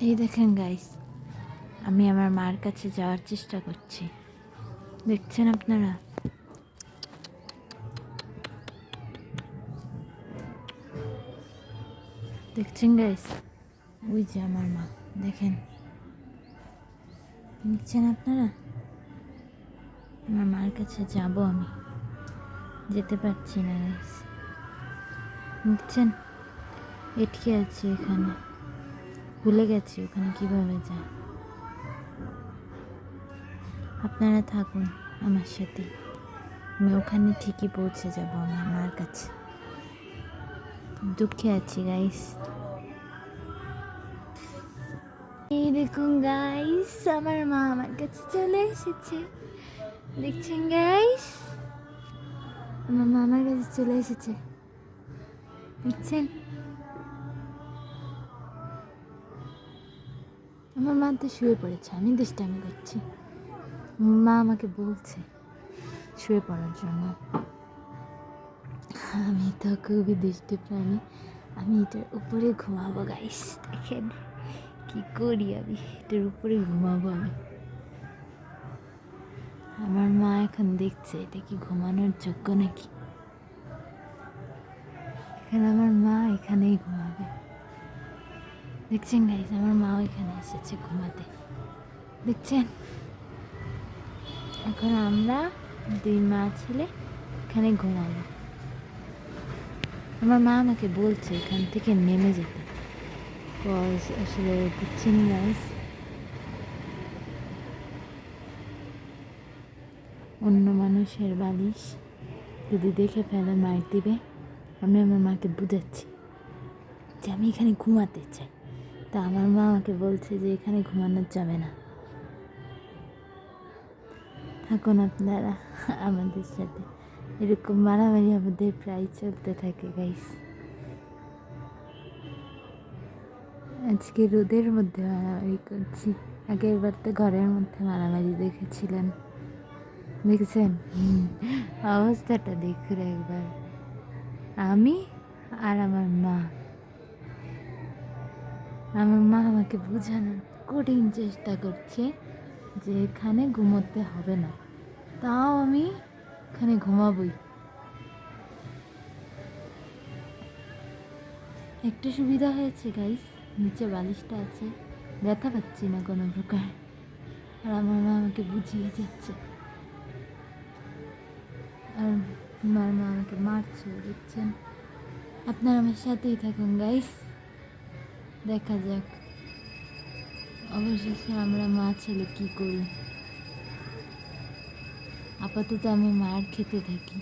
এই দেখেন গাইস, আমি আমার মার কাছে যাওয়ার চেষ্টা করছি। দেখছেন আপনারা? দেখছেন গাইস? ওই যে আমার মা, দেখেন। দেখছেন আপনারা? আমার মার কাছে যাব আমি, যেতে পারছি না গাইস। দেখছেন? এটকে আছি এখানে, ভুলে গেছি ওখানে কিভাবে যায়। আপনারা থাকুন আমার সাথে, আমি ওখানে ঠিকই পৌঁছে যাব আমার মার কাছে। দুঃখে আছি গাইস। এই দেখুন গাইস, আমার মা আমার কাছে চলে এসেছে। দেখছেন গাইস? আমার মা আমার কাছে চলে এসেছে, দেখছেন? আমার মা তো শুয়ে পড়েছে, আমি দুষ্টামি করছি। মা আমাকে বলছে শুয়ে পড়ার জন্য। আমি তো খুবই দুষ্টু প্রাণী, আমি এটার উপরে ঘুমাবো গাইস। দেখেন কি করি, আমি এটার উপরে ঘুমাবো আমি। আমার মা এখন দেখছে এটা কি ঘুমানোর যোগ্য নাকি। এখানে আমার মা এখানেই ঘুমাবে। দেখছেন গাইস, আমার মাও এখানে এসেছে ঘুমাতে, দেখছেন? এখন আমরা দুই মা ছেলে এখানে ঘুমাবো। আমার মা আমাকে বলছে এখান থেকে নেমে যেতে, আসলে বুঝছি না গাইস। অন্য মানুষের বালিশ যদি দেখে ফেলে মার দিবে। আমি আমার মাকে বুঝাচ্ছি যে আমি এখানে ঘুমাতে চাই, তা আমার মা আমাকে বলছে যে এখানে ঘুমানো যাবে না। থাকুন আপনারা আমাদের সাথে, এরকম মারামারি আমাদের প্রায় চলতে থাকে গাইস। আজকে রোদের মধ্যে মারামারি করছি, আগের বার তো ঘরের মধ্যে মারামারি দেখেছিলেন, দেখেছেন? অবস্থাটা দেখুন একবার, আমি আর আমার মা। আমার মা আমাকে বোঝানোর কঠিন চেষ্টা করছে যে এখানে ঘুমোতে হবে না, তাও আমি এখানে ঘুমাবই। একটা সুবিধা হয়েছে গাইস, নিচে বালিশটা আছে, ব্যথা পাচ্ছি না কোনো প্রকার। আর আমার মা আমাকে বুঝিয়ে যাচ্ছে, আর আমার মা আমাকে মারছে, দেখছেন? আপনারা আমার সাথেই থাকুন গাইস, দেখা যাক অবশেষে আমরা মা ছেলে কী করি। আপাতত আমি মার খেতে থাকি।